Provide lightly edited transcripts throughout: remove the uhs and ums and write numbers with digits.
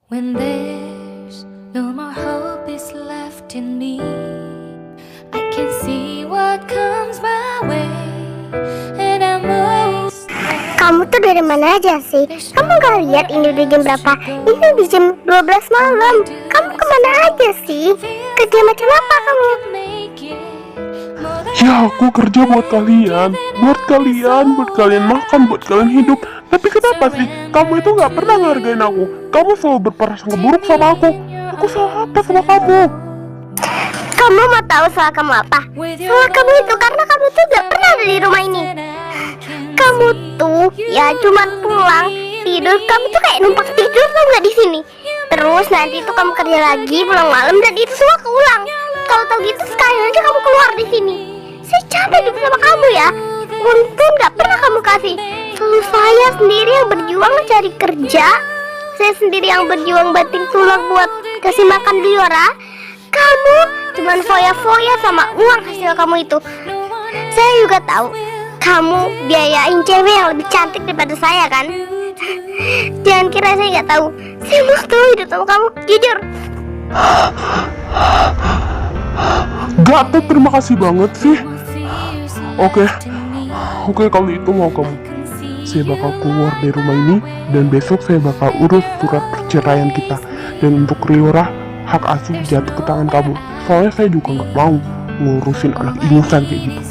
When there's no more hope is left in me, I can see what comes my way, and I'm always. Kamu tuh dari mana aja sih? Kamu gak lihat ini udah jam berapa? Ini udah jam 12 malam. Kamu kemana aja sih? Kerja macam apa kamu? Ya, aku kerja buat kalian makan, buat kalian hidup. Tapi kenapa sih kamu itu gak pernah ngehargain aku? Kamu selalu berprasangka buruk sama aku. Aku salah apa sama kamu? Kamu mau tahu salah kamu apa? Salah kamu itu karena kamu tuh gak pernah ada di rumah ini. Kamu tuh ya cuma pulang tidur. Kamu tuh kayak numpang tidur tuh nggak di sini. Terus nanti tuh kamu kerja lagi pulang malam dan itu semua keulang. Kalau tahu gitu sekalian aja kamu keluar di sini. Saya capek hidup sama kamu ya. Untung nggak pernah kamu kasih. Selalu saya sendiri yang berjuang cari kerja. Saya sendiri yang berjuang banting tulang buat kasih makan Liora. Kamu cuman foya-foya sama uang hasil kamu itu. Saya juga tahu kamu biayain cewek yang lebih cantik daripada saya kan? Jangan kira saya nggak tahu. Saya mau tahu hidup sama kamu, jujur. Gak tuh, terima kasih banget sih. Oke, kalau itu mau kamu, saya bakal keluar dari rumah ini dan besok saya bakal urus surat perceraian kita. Dan untuk Riora, hak asuh jatuh ke tangan kamu. Soalnya saya juga nggak mau ngurusin anak ingusan kayak gitu.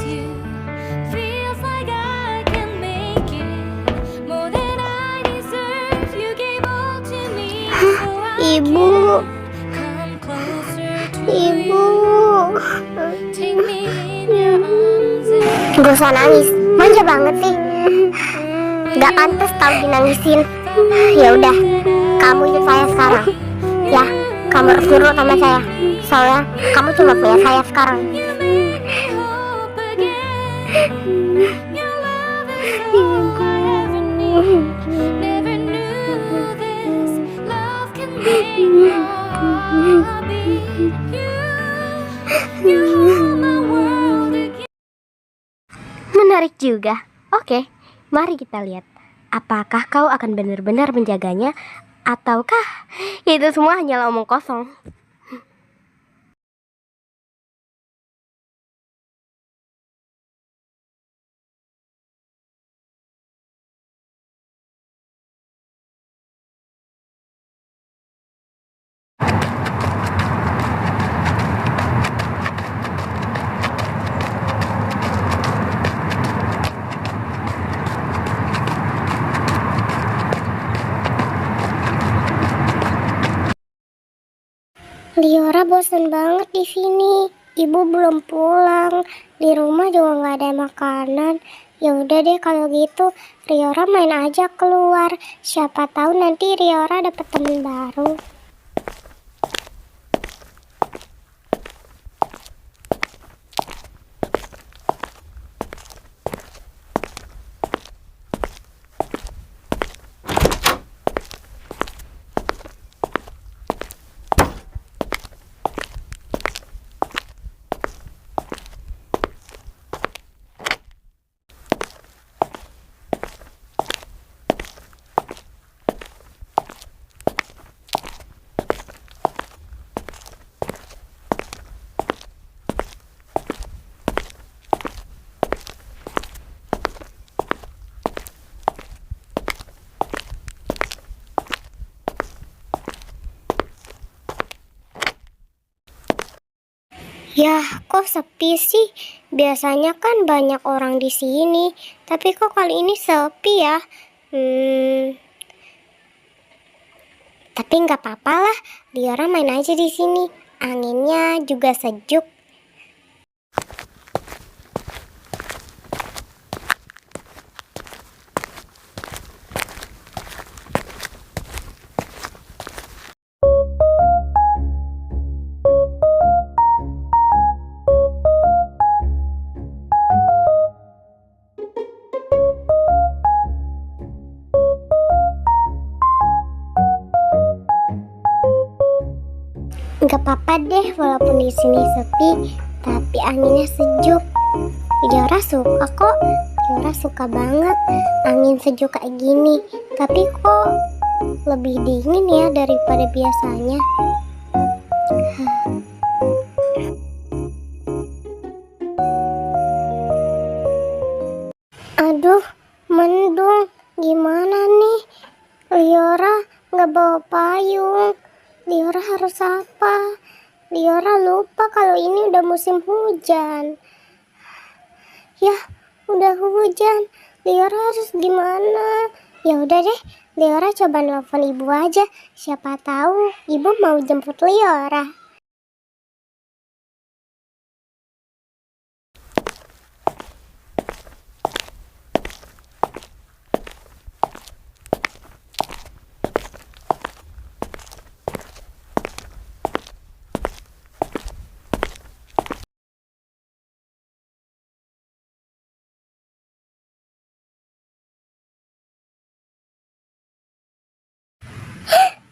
Ibu. Gak usah nangis, manja banget sih. Gak pantas tau dinangisin. Ya udah, kamu ikut saya sekarang. Ya, kamu harus nurut sama saya. Soalnya kamu cuma punya saya sekarang. Menarik juga. Oke, mari kita lihat. Apakah kau akan benar-benar menjaganya, ataukah itu semua hanyalah omong kosong? Liora bosan banget di sini. Ibu belum pulang. Di rumah juga nggak ada makanan. Ya udah deh kalau gitu, Riora main aja keluar. Siapa tahu nanti Riora dapet teman baru. Yah, kok sepi sih? Biasanya kan banyak orang di sini, tapi kok kali ini sepi ya? Tapi nggak apa-apa lah, Liora main aja di sini. Anginnya juga sejuk. Gak apa-apa deh walaupun di sini sepi, tapi anginnya sejuk. Liora suka kok. Liora suka banget angin sejuk kayak gini. Tapi kok lebih dingin ya daripada biasanya. Aduh, mendung. Gimana nih? Liora nggak bawa payung. Liora harus apa? Liora lupa kalau ini udah musim hujan. Ya, udah hujan. Liora harus gimana? Ya udah deh, Liora coba nelfon ibu aja. Siapa tahu ibu mau jemput Liora.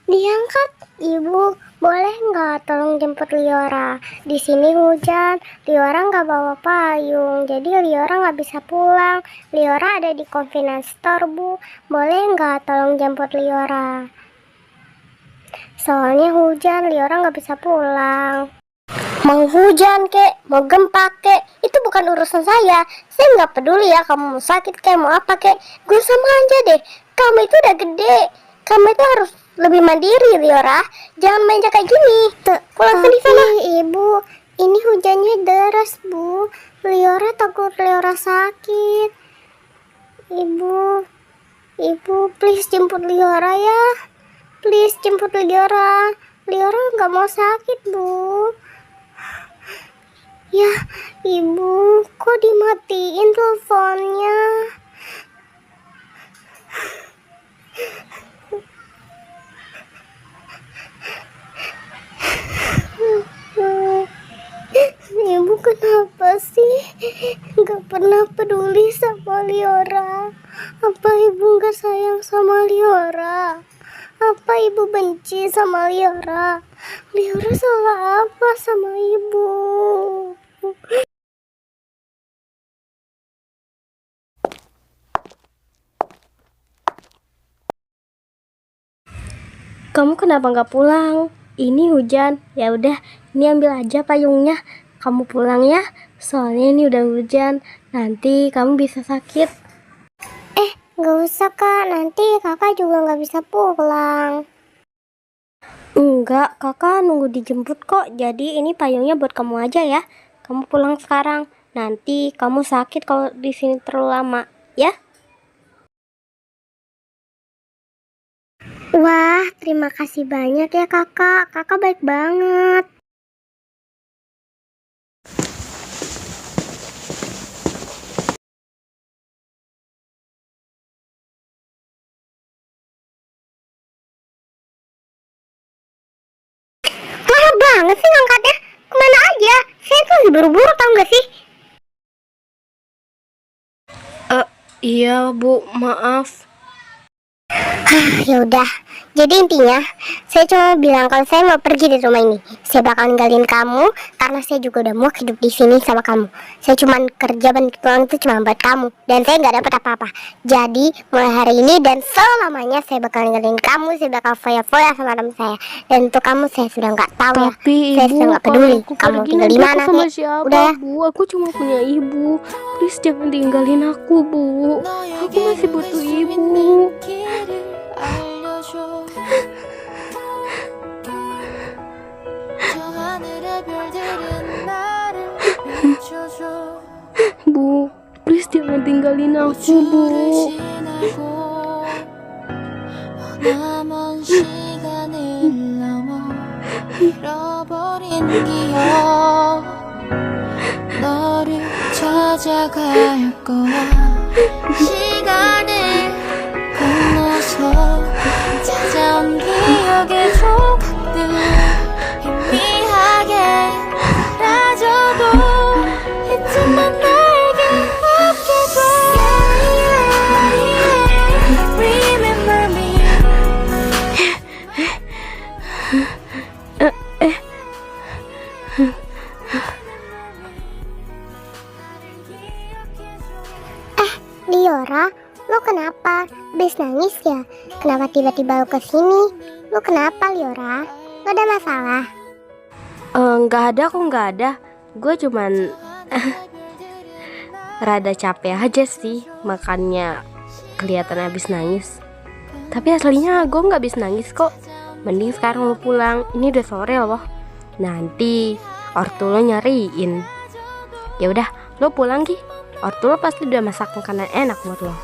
Diangkat, ibu. Boleh nggak tolong jemput Liora? Di sini hujan, Liora nggak bawa payung, jadi Liora nggak bisa pulang. Liora ada di convenience store, bu. Boleh nggak tolong jemput Liora? Soalnya hujan, Liora nggak bisa pulang. Mau hujan kek, mau gempa kek, itu bukan urusan saya. Saya nggak peduli ya kamu mau sakit kek, mau apa kek. Gue sama aja deh. Kamu itu udah gede. Kamu itu harus lebih mandiri, Liora. Jangan main kayak gini. Pulang sendiri sana. Ibu, ini hujannya deras, bu. Liora takut Liora sakit. Ibu, please jemput Liora ya. Please jemput Liora. Liora nggak mau sakit, bu. Ya, ibu, kok dimatiin teleponnya? Ibu kenapa sih gak pernah peduli sama Liora? Apa ibu gak sayang sama Liora? Apa ibu benci sama Liora? Liora salah apa sama ibu? Kamu kenapa nggak pulang? Ini hujan. Ya udah, ini ambil aja payungnya. Kamu pulang ya. Soalnya ini udah hujan. Nanti kamu bisa sakit. Gak usah kak, nanti kakak juga gak bisa pulang. Enggak, kakak nunggu dijemput kok. Jadi ini payungnya buat kamu aja ya. Kamu pulang sekarang. Nanti kamu sakit kalau di sini terlalu lama, ya? Wah, terima kasih banyak ya kakak. Kakak baik banget. Lama banget sih ngangkatnya. Kemana aja? Saya tuh lagi buru-buru, tau gak sih? Iya bu, maaf. Ya udah. Jadi intinya, saya cuma bilang kalau saya mau pergi dari rumah ini. Saya bakal ninggalin kamu karena saya juga udah mau hidup di sini sama kamu. Saya cuma kerja dan pulang itu cuma buat kamu dan saya nggak dapat apa-apa. Jadi mulai hari ini dan selamanya saya bakal ninggalin kamu. Saya bakal foya-foya sama teman saya. Dan untuk kamu saya sudah nggak tahu ya. Saya sudah nggak peduli kamu tinggal di mana. Udah ya. Bu, aku cuma punya ibu. Please jangan tinggalin aku, Bu. Aku masih butuh ibu. Bu, please jangan tinggalin aku, Bu. 너를 찾아갈 거야. 시간을 건너서 찾아온 기억의 조각들 희미하게 사라져도 이쯤만 날개 아껴줘. Remember me. Liora, lo kenapa? Habis nangis ya? Kenapa tiba-tiba lu kesini? Lu kenapa, Liora? Lu ada masalah? Nggak ada kok, nggak ada. Gue cuman rada capek aja sih, makanya kelihatan habis nangis. Tapi aslinya gue nggak habis nangis kok. Mending sekarang lu pulang. Ini udah sore loh. Nanti ortu lo nyariin. Ya udah, lo pulang Ki. Ortu lo pasti udah masak makanan enak buat lo.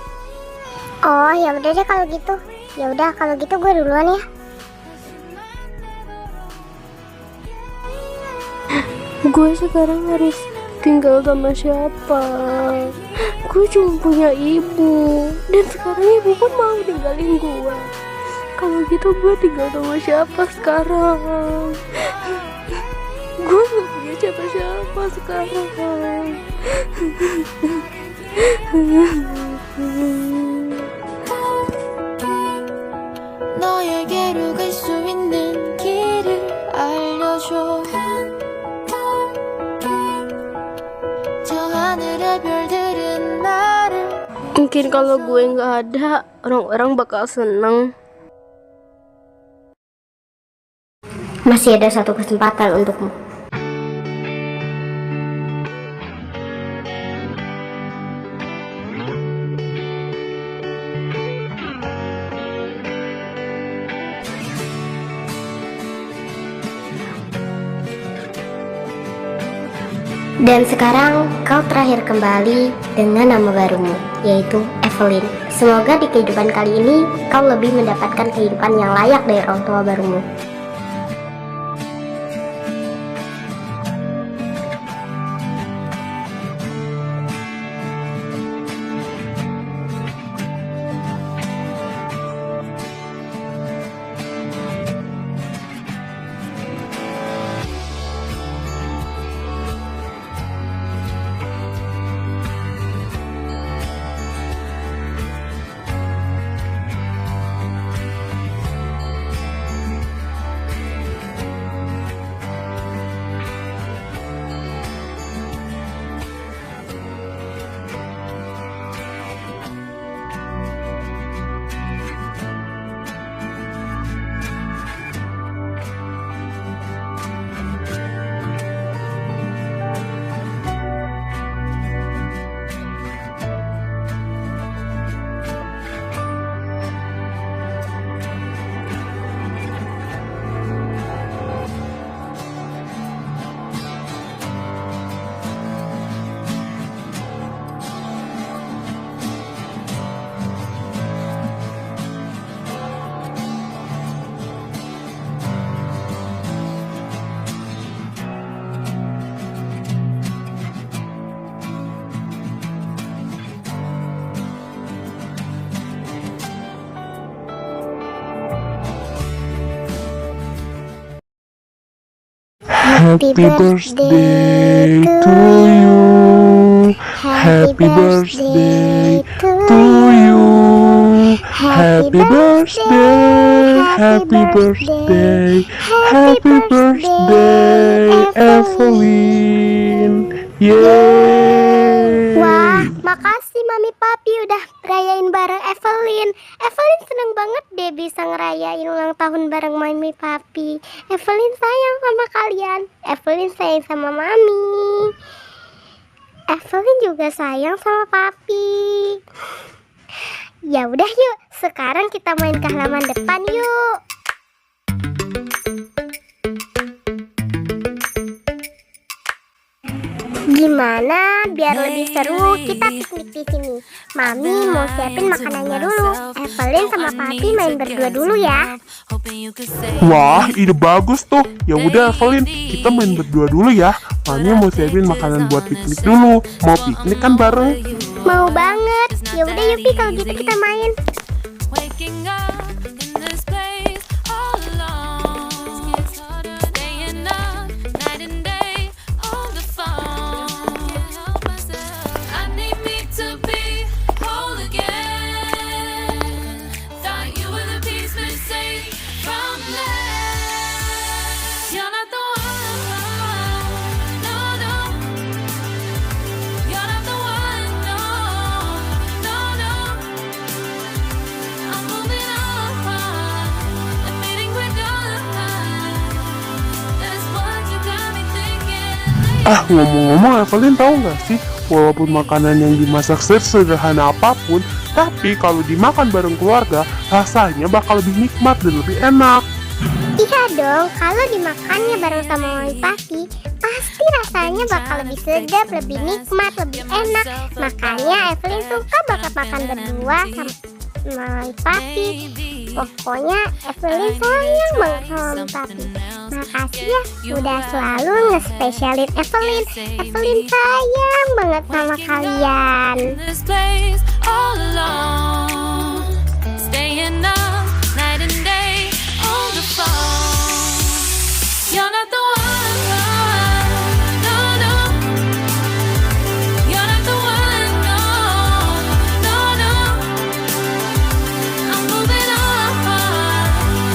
Oh, ya udah deh kalau gitu. Ya udah kalau gitu gue duluan ya. Gue sekarang harus tinggal sama siapa? Gue cuma punya ibu, dan sekarang ibu pun mau tinggalin gue. Kalau gitu gue tinggal sama siapa sekarang? Gue gak punya siapa-siapa sekarang. 너에게로 갈 수 있는 길을 알려줘. 저 하늘의 별들은 나를. Mungkin kalau gue nggak ada, orang-orang bakal seneng. Masih ada satu kesempatan untukmu. Dan sekarang kau terakhir kembali dengan nama barumu, yaitu Evelyn. Semoga di kehidupan kali ini kau lebih mendapatkan kehidupan yang layak dari orang tua barumu. Happy birthday to you. Happy birthday to you. Happy birthday. Happy birthday. Happy birthday, Evelyn. Yeay. Wah, makasih Mami Papi udah rayain bareng Evelyn. Evelyn seneng banget deh bisa ngerayain ulang tahun bareng Mami Papi. Evelyn sayang sama kalian. Evelyn sayang sama Mami. Evelyn juga sayang sama Papi. Ya udah yuk, sekarang kita main ke halaman depan yuk. Gimana biar lebih seru kita piknik di sini? Mami mau siapin makanannya dulu. Evelyn sama Papi main berdua dulu ya. Wah, ide bagus tuh. Ya udah Evelyn, kita main berdua dulu ya. Mami mau siapin makanan buat piknik dulu. Mau piknik kan bareng? Mau banget. Ya udah Yupi kalau gitu kita main. Waking up in this place all alone, staying up night and day on the phone. Can't help myself. I need me to be whole again. Thought you were the piece missing from left. You're not the one, no, no. You're not the one, no, no, no. Ngomong-ngomong, Evelyn tahu nggak sih, walaupun makanan yang dimasak sesederhana apapun, tapi kalau dimakan bareng keluarga, rasanya bakal lebih nikmat dan lebih enak. Iya dong, kalau dimakannya bareng sama mami papi, pasti rasanya bakal lebih sedap, lebih nikmat, lebih enak. Makanya Evelyn suka banget makan berdua sama mami papi. Pokoknya Evelyn sayang banget sama mami papi. Makasih ya, udah selalu nge-spesialin Evelyn. Evelyn sayang banget sama kalian. In this place all alone, staying up night and day on the phone. You're not the one, no, no. You're not the one, no, no, no. I'm moving on,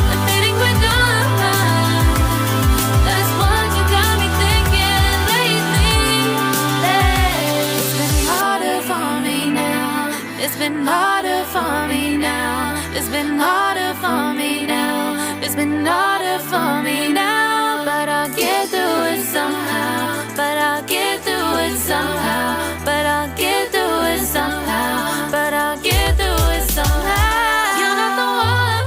and fading quicker. That's what you got me thinking lately. It's been harder for me now. It's been harder for me now. It's been harder for me now. It's been harder for me now. But I'll get through it somehow. But I'll get through it somehow. But I'll get through it somehow. But I'll get through it somehow. You're not the one.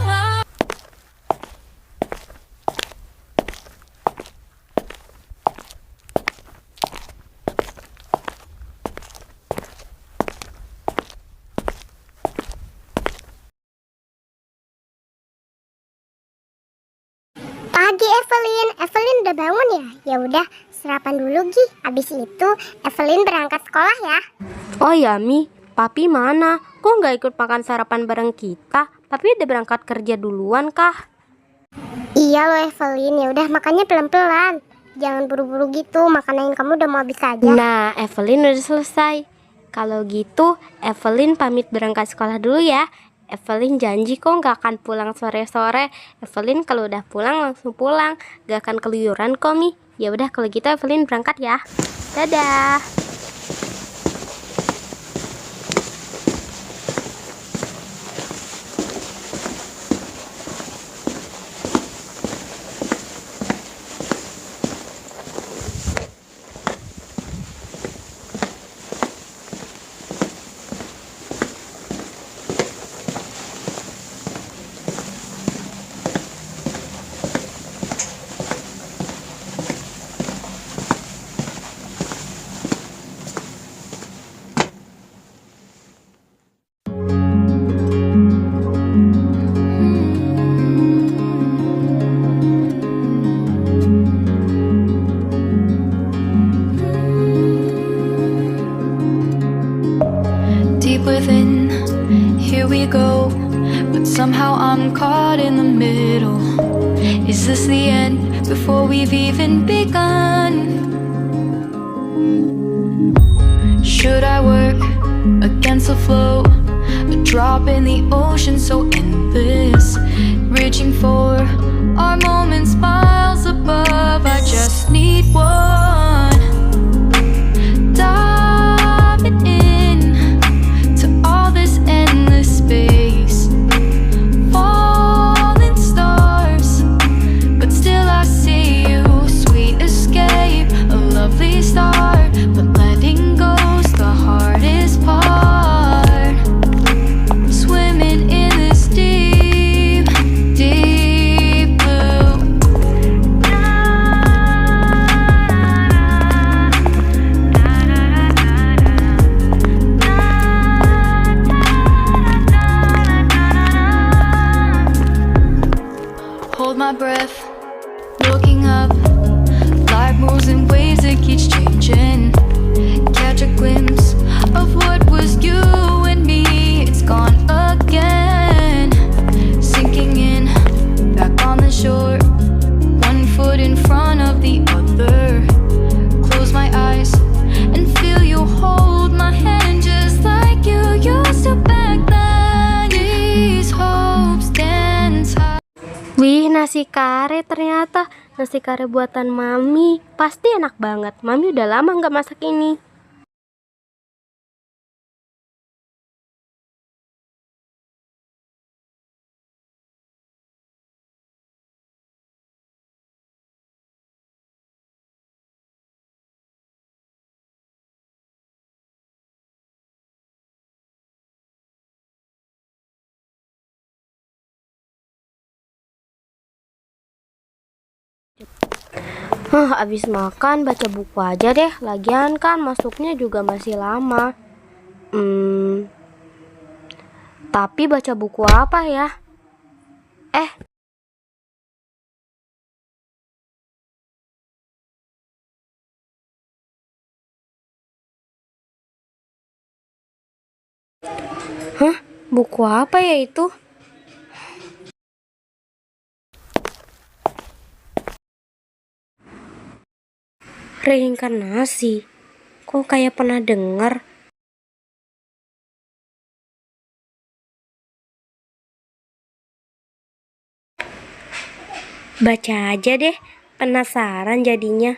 Pagi Evelyn, Evelyn udah bangun ya? Ya udah, sarapan dulu Gi. Abis itu Evelyn berangkat sekolah ya. Oh ya Mi, papi mana? Kok nggak ikut makan sarapan bareng kita? Papi udah berangkat kerja duluan kah? Iya loh Evelyn, ya udah makannya pelan-pelan. Jangan buru-buru gitu, makanan yang kamu udah mau habis aja. Nah, Evelyn udah selesai. Kalau gitu, Evelyn pamit berangkat sekolah dulu ya. Evelyn janji kok nggak akan pulang sore-sore. Evelyn kalau udah pulang langsung pulang, gak akan keluyuran kok Mi. Ya udah kalau gitu Evelyn berangkat ya. Dadah. Deep within, here we go. But somehow I'm caught in the middle. Is this the end before we've even begun? Should I work against the flow? A drop in the ocean so endless. Reaching for our moments miles above. I just need one. Diving in to all this endless space. Falling stars, but still I see you. Sweet escape, a lovely start, but letting go's the hardest part. Swimming in this deep, deep blue. Hold my breath, looking up. Life moves in ways that keeps changing. Catch a glimpse of what was you and me. It's gone again. Sinking in, back on the shore. One foot in front of the other. Close my eyes and feel you hold my hand just like you used to back then. These hopes dance high. Wih, nasi kare ternyata. Nasi kare buatan Mami. Pasti enak banget. Mami udah lama nggak masak ini. Abis makan baca buku aja deh. Lagian kan masuknya juga masih lama. Tapi baca buku apa ya? Buku apa ya itu? Reinkarnasi. Kok kayak pernah dengar? Baca aja deh, penasaran jadinya.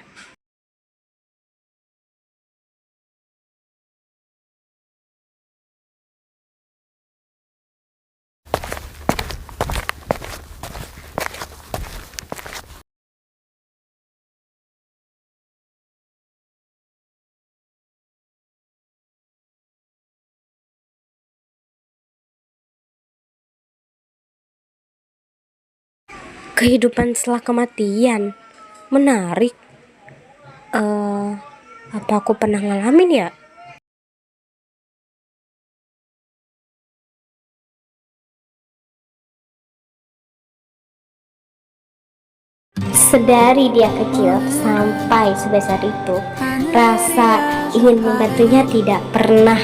Kehidupan setelah kematian. Menarik. Apa aku pernah ngalamin ya? Sedari dia kecil sampai sebesar itu, rasa ingin membantunya tidak pernah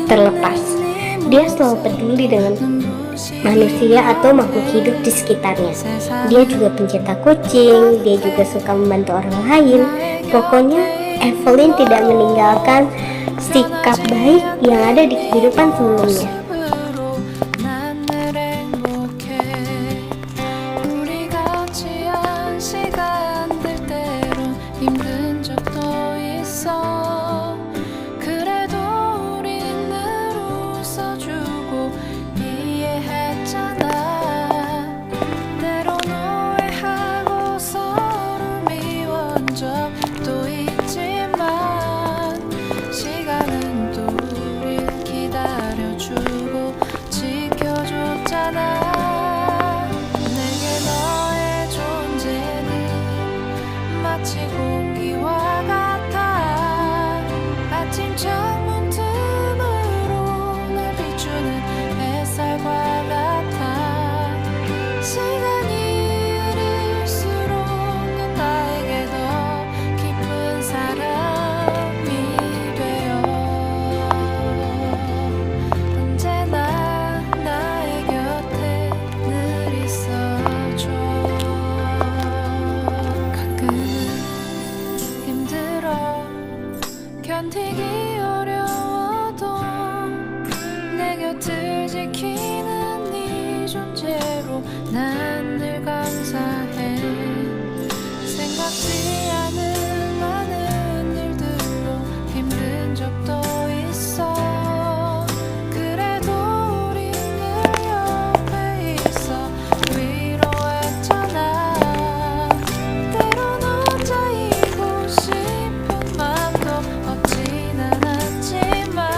terlepas. Dia selalu peduli dengan manusia atau makhluk hidup di sekitarnya. Dia juga pencinta kucing, dia juga suka membantu orang lain. Pokoknya Evelyn tidak meninggalkan sikap baik yang ada di kehidupan sebelumnya. 견디기 어려워도 내 곁을 지키는 네 존재로 난 늘 감사해. 생각지 않은 많은 일들로 힘든 적도 있어. 그래도 우린 늘 옆에 있어 위로했잖아. 때론 혼자이고 싶은 맘도 없진 않았지만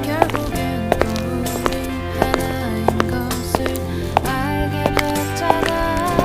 결국엔 또 우린 하나인 것을 알게 됐잖아.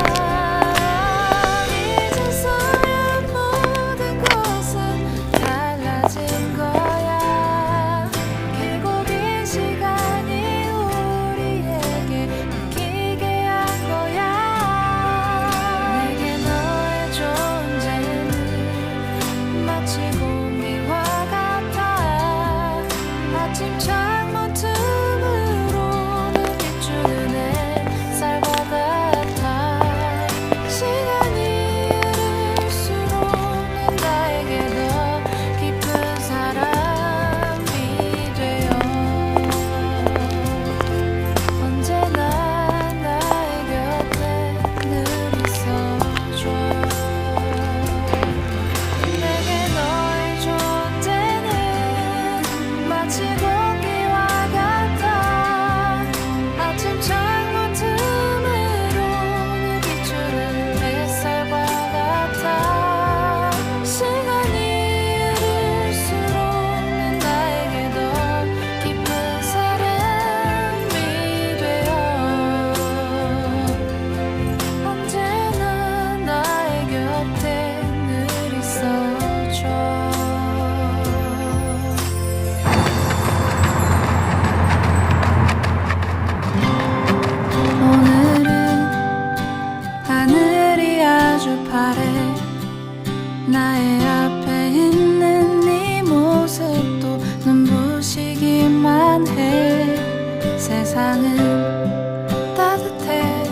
세상은 따뜻해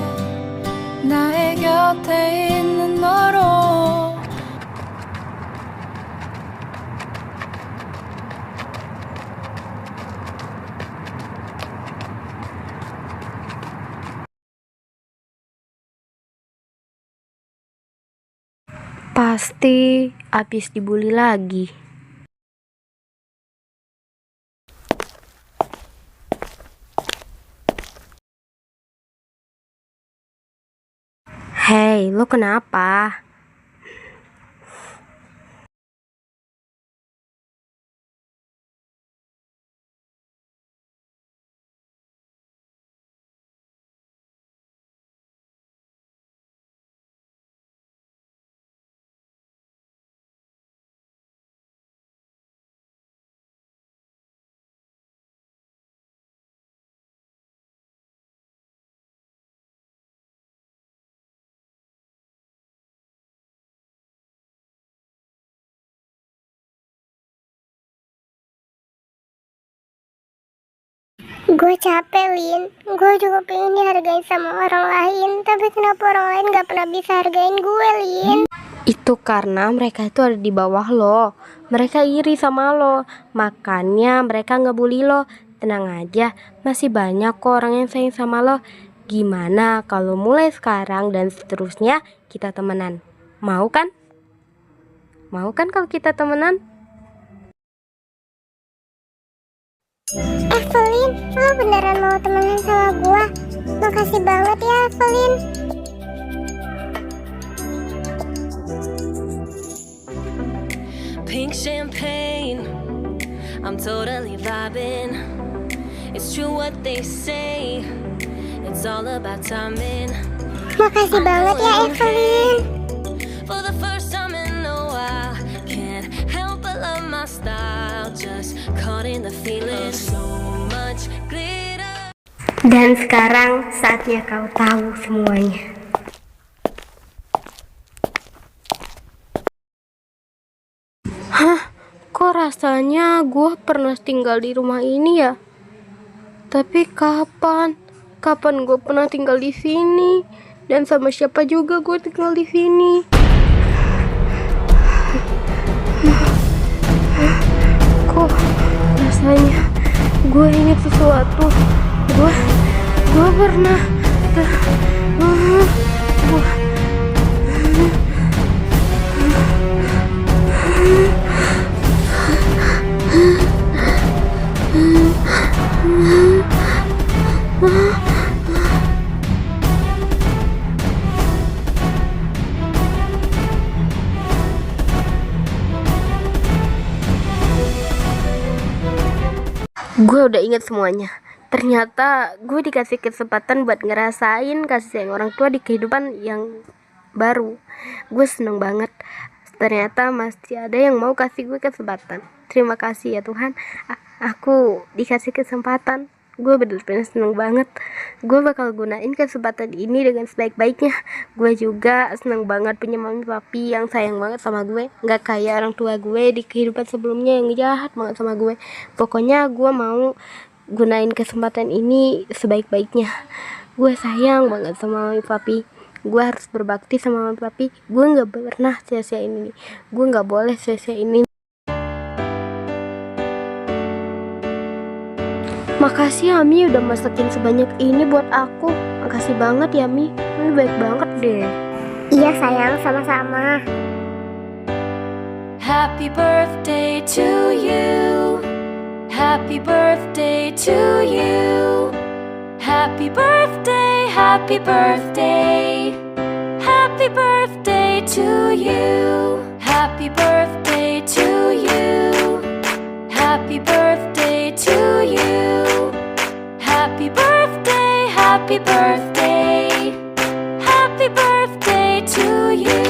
나의 곁에 있는 너로 Pasti abis dibully lagi. Hei, lo kenapa? Gue capek, Lin. Gue juga pengen dihargain sama orang lain, tapi kenapa orang lain gak pernah bisa hargain gue, Lin? Itu karena mereka itu ada di bawah lo. Mereka iri sama lo, makanya mereka ngebully lo. Tenang aja, masih banyak kok orang yang sayang sama lo. Gimana kalau mulai sekarang dan seterusnya kita temenan? Mau kan? Mau kan kalau kita temenan? Evelyn, lo beneran mau temenan sama gue? Makasih banget ya, Evelyn. Pink champagne, I'm totally vibing. It's true what they say, it's all about timing. Makasih banget ya, Evelyn. For the first time in a while, can't help but love my style. Just caught in the feeling, so much glitter. Dan sekarang saatnya kau tahu semuanya. Hah? Kok rasanya gue pernah tinggal di rumah ini ya? Tapi kapan? Kapan gue pernah tinggal di sini? Dan sama siapa juga gue tinggal di sini? Kok rasanya gue ingat sesuatu? Gue pernah gue udah ingat semuanya. Ternyata gue dikasih kesempatan buat ngerasain kasih sayang orang tua di kehidupan yang baru. Gue seneng banget. Ternyata masih ada yang mau kasih gue kesempatan. Terima kasih ya Tuhan. Aku dikasih kesempatan. Gue bener-bener seneng banget. Gue bakal gunain kesempatan ini dengan sebaik-baiknya. Gue juga seneng banget punya mami papi yang sayang banget sama gue. Gak kayak orang tua gue di kehidupan sebelumnya yang jahat banget sama gue. Pokoknya gue mau gunain kesempatan ini sebaik-baiknya. Gue sayang banget sama mami papi. Gue harus berbakti sama mami papi. Gue gak pernah sia-siain ini. Gue gak boleh sia-siain ini. Makasih ya Mi udah masakin sebanyak ini buat aku. Makasih banget ya Mi. Mi baik banget deh. Iya sayang, sama-sama. Happy birthday to you. Happy birthday to you. Happy birthday, happy birthday. Happy birthday to you. Happy birthday to you. Happy birthday to you. Happy birthday, happy birthday. Happy birthday to you.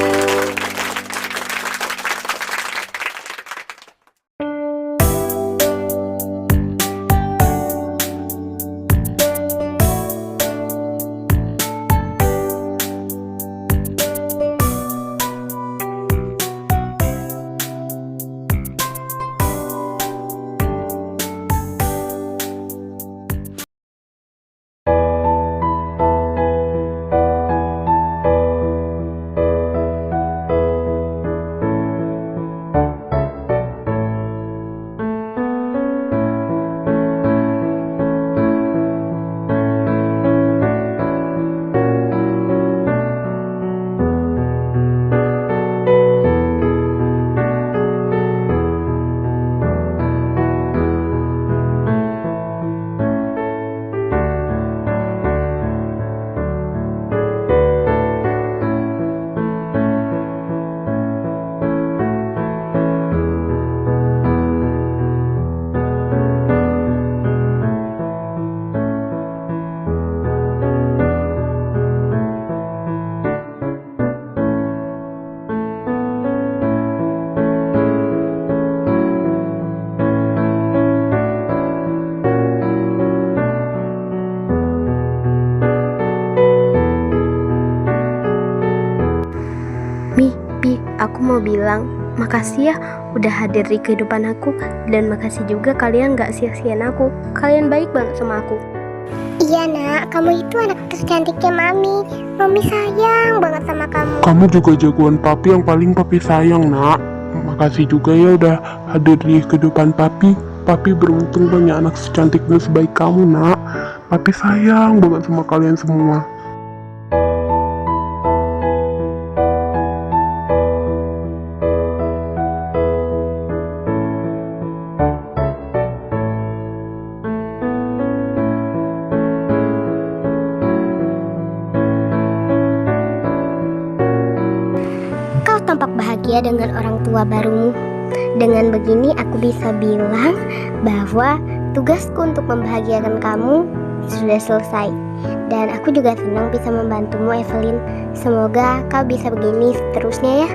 mau bilang makasih ya udah hadir di kehidupan aku, dan makasih juga kalian gak sia-siain aku. Kalian baik banget sama aku. Iya nak, kamu itu anak tercantiknya Mami. Mami sayang banget sama kamu. Kamu juga jagoan papi yang paling papi sayang, nak. Makasih juga ya udah hadir di kehidupan papi. Papi beruntung punya anak secantik dan sebaik kamu, nak. Papi sayang banget sama kalian semua. Kau tampak bahagia dengan orang tua barumu. Dengan begini aku bisa bilang bahwa tugasku untuk membahagiakan kamu sudah selesai. Dan aku juga senang bisa membantumu, Evelyn. Semoga kau bisa begini seterusnya ya.